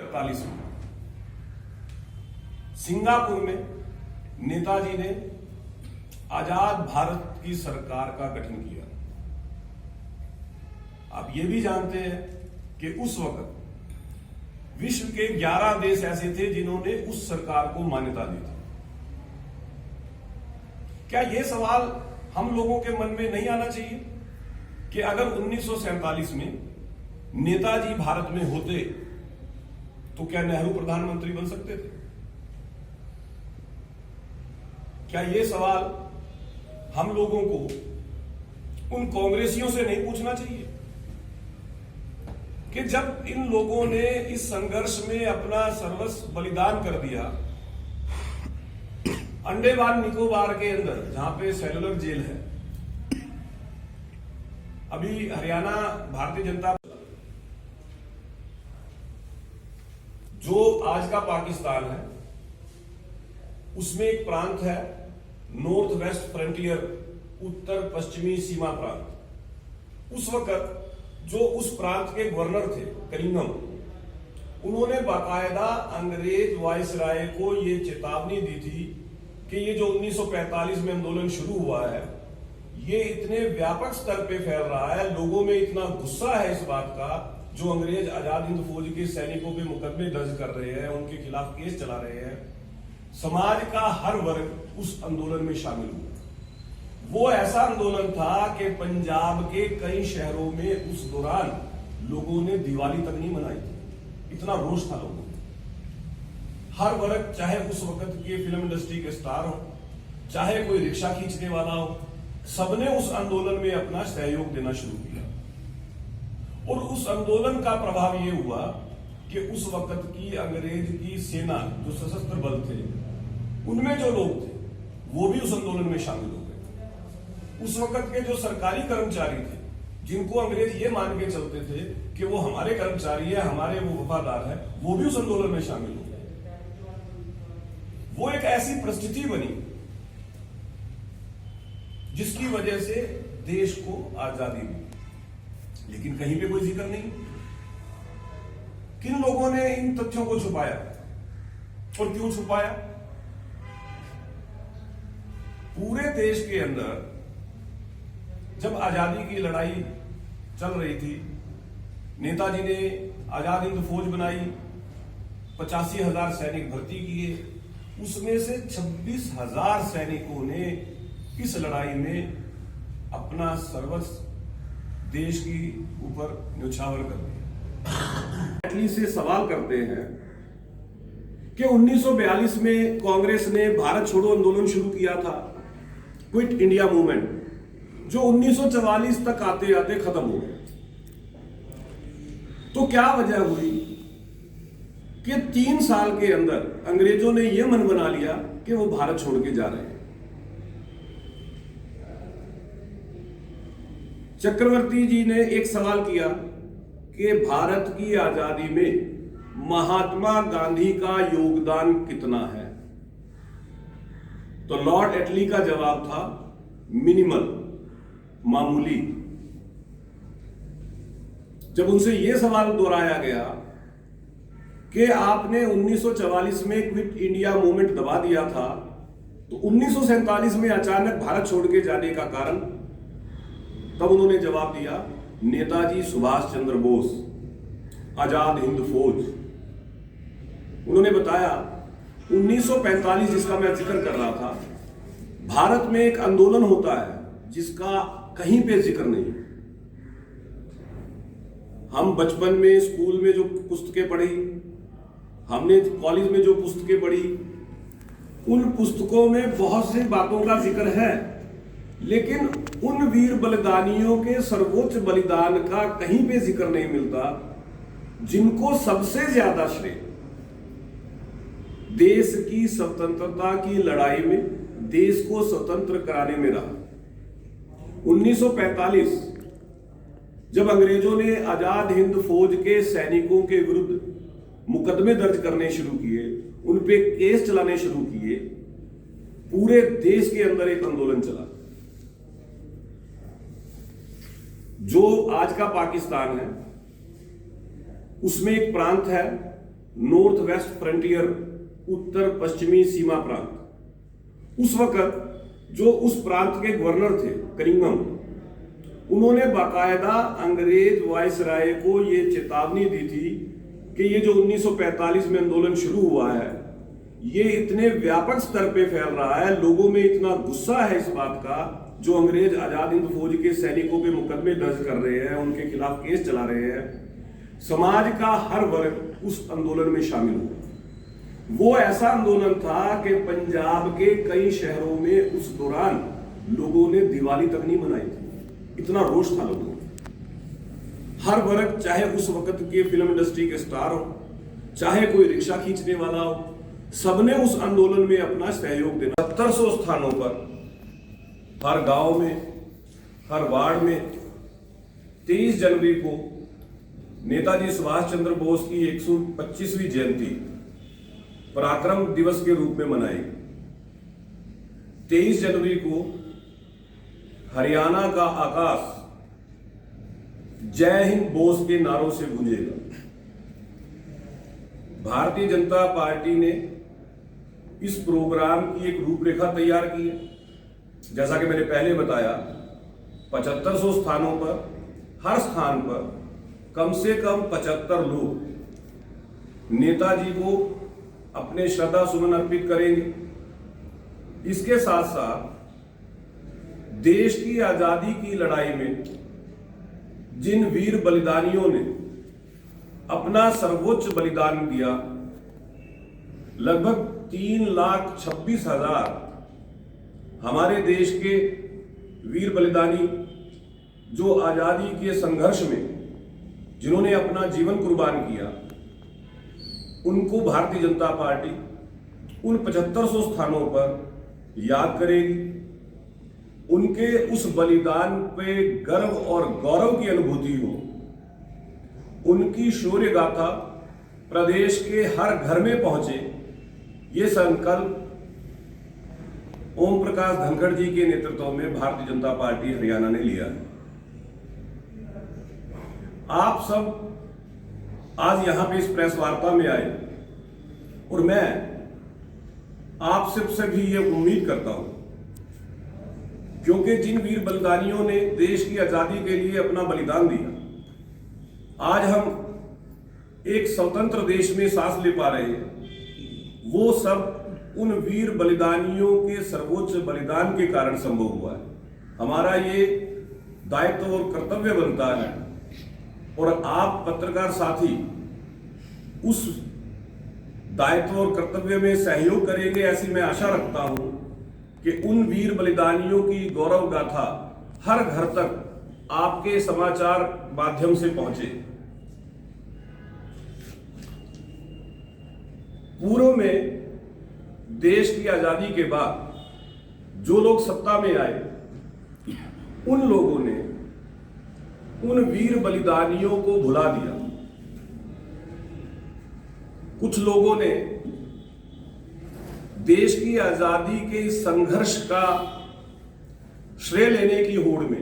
1948 में सिंगापुर में नेताजी ने आजाद भारत की सरकार का गठन किया। आप ये भी जानते हैं कि उस वक्त विश्व के 11 देश ऐसे थे जिन्होंने उस सरकार को मान्यता दी थी। क्या यह सवाल हम लोगों के मन में नहीं आना चाहिए कि अगर 1947 में नेताजी भारत में होते तो क्या नेहरू प्रधानमंत्री बन सकते थे? क्या यह सवाल हम लोगों को उन कांग्रेसियों से नहीं पूछना चाहिए कि जब इन लोगों ने इस संघर्ष में अपना सर्वस्व बलिदान कर दिया, अंडमान निकोबार के अंदर जहां पे सेलुलर जेल है, अभी हरियाणा भारतीय जनता जो आज का पाकिस्तान है उसमें एक प्रांत है नॉर्थ वेस्ट फ्रंटियर, उत्तर पश्चिमी सीमा प्रांत। उस वक्त जो उस प्रांत के गवर्नर थे कनिंघम, उन्होंने बाकायदा अंग्रेज वायसराय को यह चेतावनी दी थी कि ये जो 1945 में आंदोलन शुरू हुआ है ये इतने व्यापक स्तर पे फैल रहा है, लोगों में इतना गुस्सा है इस बात का, जो अंग्रेज आजाद हिंद फौज के सैनिकों पे मुकदमे दर्ज कर रहे हैं, उनके खिलाफ केस चला रहे हैं। समाज का हर वर्ग उस आंदोलन में शामिल हुआ। वो ऐसा आंदोलन था कि पंजाब के कई शहरों में उस दौरान लोगों ने दिवाली तक नहीं मनाई थी, इतना रोष था लोगों में। हर वर्ग, चाहे उस वक्त के फिल्म इंडस्ट्री के स्टार हो, चाहे कोई रिक्शा खींचने वाला हो, सबने उस आंदोलन में अपना सहयोग देना शुरू किया। और उस आंदोलन का प्रभाव यह हुआ कि उस वक्त की अंग्रेज की सेना, जो सशस्त्र बल थे, उनमें जो लोग थे वो भी उस आंदोलन में शामिल हो गए। उस वक्त के जो सरकारी कर्मचारी थे, जिनको अंग्रेज ये मान के चलते थे कि वो हमारे कर्मचारी है, हमारे वो वफादार है, वो भी उस आंदोलन में शामिल हो गए। वो एक ऐसी परिस्थिति बनी जिसकी वजह से देश को आजादी मिली, लेकिन कहीं पे कोई जिक्र नहीं। किन लोगों ने इन तथ्यों को छुपाया और क्यों छुपाया? पूरे देश के अंदर जब आजादी की लड़ाई चल रही थी, नेताजी ने आजाद हिंद फौज बनाई, 85,000 सैनिक भर्ती किए, उसमें से 26,000 सैनिकों ने इस लड़ाई में अपना सर्वस्व देश की ऊपर न्यौछावर कर दिया। से सवाल करते हैं कि 1942 में कांग्रेस ने भारत छोड़ो आंदोलन शुरू किया था, क्विट इंडिया मूवमेंट, जो 1944 तक आते आते खत्म हो गया। तो क्या वजह हुई कि 3 साल के अंदर अंग्रेजों ने यह मन बना लिया कि वो भारत छोड़ के जा रहे हैं। चक्रवर्ती जी ने एक सवाल किया कि भारत की आजादी में महात्मा गांधी का योगदान कितना है? तो लॉर्ड एटली का जवाब था मिनिमल, मामूली। जब उनसे यह सवाल दोहराया गया कि आपने 1944 में क्विट इंडिया मूवमेंट दबा दिया था, तो 1947 में अचानक भारत छोड़ के जाने का कारण, तब उन्होंने जवाब दिया नेताजी सुभाष चंद्र बोस, आजाद हिंद फौज। उन्होंने बताया 1945, जिसका मैं जिक्र कर रहा था, भारत में एक आंदोलन होता है जिसका कहीं पे जिक्र नहीं। हम बचपन में स्कूल में जो पुस्तकें पढ़ी, हमने कॉलेज में जो पुस्तकें पढ़ी, उन पुस्तकों में बहुत सी बातों का जिक्र है, लेकिन उन वीर बलिदानियों के सर्वोच्च बलिदान का कहीं पे जिक्र नहीं मिलता जिनको सबसे ज्यादा श्रेय देश की स्वतंत्रता की लड़ाई में, देश को स्वतंत्र कराने में रहा। 1945 जब अंग्रेजों ने आजाद हिंद फौज के सैनिकों के विरुद्ध मुकदमे दर्ज करने शुरू किए, उन पे केस चलाने शुरू किए, पूरे देश के अंदर एक आंदोलन चला। जो आज का पाकिस्तान है उसमें एक प्रांत है नॉर्थ वेस्ट फ्रंटियर, उत्तर पश्चिमी सीमा प्रांत। उस वक्त जो उस प्रांत के गवर्नर थे कनिंघम, उन्होंने बाकायदा अंग्रेज वायसराय को ये चेतावनी दी थी कि ये जो 1945 में आंदोलन शुरू हुआ है, ये इतने व्यापक स्तर पे फैल रहा है, लोगों में इतना गुस्सा है इस बात का, जो अंग्रेज आजाद हिंद फौज के सैनिकों पे मुकदमे दर्ज कर रहे हैं, उनके खिलाफ केस चला रहे हैं, समाज का हर वर्ग उस आंदोलन में शामिल हुआ। वो ऐसा आंदोलन था कि पंजाब के कई शहरों में उस दौरान लोगों ने दिवाली तक नहीं मनाई थी, इतना रोष था लोगों में। हर वर्ग, चाहे उस वक्त के फिल्म इंडस्ट्री के स्टार हो, चाहे कोई रिक्शा खींचने वाला हो, सबने उस आंदोलन में अपना सहयोग देना। 1700 स्थानों पर, हर गांव में, हर वार्ड में 23 जनवरी को नेताजी सुभाष चंद्र बोस की 125वीं जयंती पराक्रम दिवस के रूप में मनाएगी। 23 जनवरी को हरियाणा का आकाश जय हिंद बोस के नारों से गूंजेगा। भारतीय जनता पार्टी ने इस प्रोग्राम की एक रूपरेखा तैयार की है। जैसा कि मैंने पहले बताया, 7500 स्थानों पर, हर स्थान पर कम से कम 75 लोग नेताजी को अपने श्रद्धा सुमन अर्पित करेंगे। इसके साथ साथ देश की आजादी की लड़ाई में जिन वीर बलिदानियों ने अपना सर्वोच्च बलिदान दिया, लगभग 3,26,000 हमारे देश के वीर बलिदानी जो आजादी के संघर्ष में जिन्होंने अपना जीवन कुर्बान किया, उनको भारतीय जनता पार्टी उन 7500 स्थानों पर याद करेगी। उनके उस बलिदान पे गर्व और गौरव की अनुभूति हो, उनकी शौर्य गाथा प्रदेश के हर घर में पहुंचे, ये संकल्प ओम प्रकाश धनखड़ जी के नेतृत्व में भारतीय जनता पार्टी हरियाणा ने लिया है। आप सब आज यहां पे इस प्रेस वार्ता में आए और मैं आप सबसे भी ये उम्मीद करता हूं, क्योंकि जिन वीर बलिदानियों ने देश की आजादी के लिए अपना बलिदान दिया, आज हम एक स्वतंत्र देश में सांस ले पा रहे हैं, वो सब उन वीर बलिदानियों के सर्वोच्च बलिदान के कारण संभव हुआ है। हमारा ये दायित्व और कर्तव्य बनता है, और आप पत्रकार साथी उस दायित्व और कर्तव्य में सहयोग करेंगे, ऐसी मैं आशा रखता हूं कि उन वीर बलिदानियों की गौरव गाथा हर घर तक आपके समाचार माध्यम से पहुंचे। पूर्व में देश की आजादी के बाद जो लोग सत्ता में आए, उन लोगों ने उन वीर बलिदानियों को भुला दिया। कुछ लोगों ने देश की आजादी के इस संघर्ष का श्रेय लेने की होड़ में